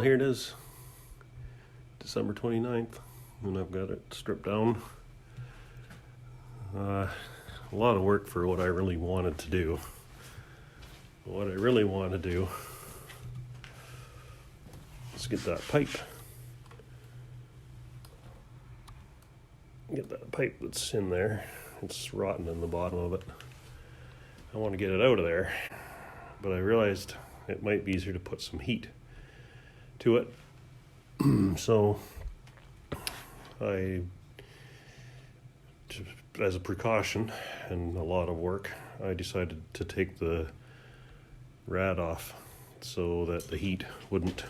here it is, December 29th, and I've got it stripped down. A lot of work for what I really wanted to do. What I really want to do is get that pipe. Get that pipe that's in there. It's rotten in the bottom of it. I want to get it out of there, but I realized it might be easier to put some heat to it. So I, as a precaution and a lot of work, I decided to take the rad off so that the heat wouldn't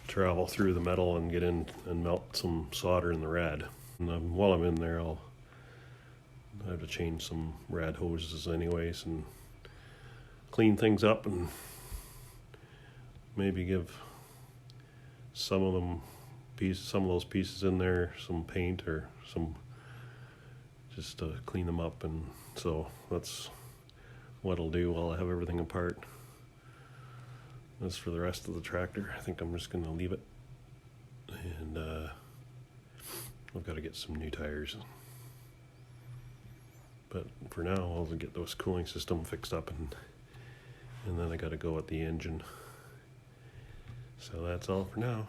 travel through the metal and get in and melt some solder in the rad. And while I'm in there, I have to change some rad hoses anyways and clean things up and maybe give some of those pieces in there some paint or some, just to clean them up. And so that's what I'll do while I have everything apart. As for the rest of the tractor, I think I'm just going to leave it, and I've got to get some new tires. But for now, I'll get those cooling system fixed up, and then I got to go at the engine. So that's all for now.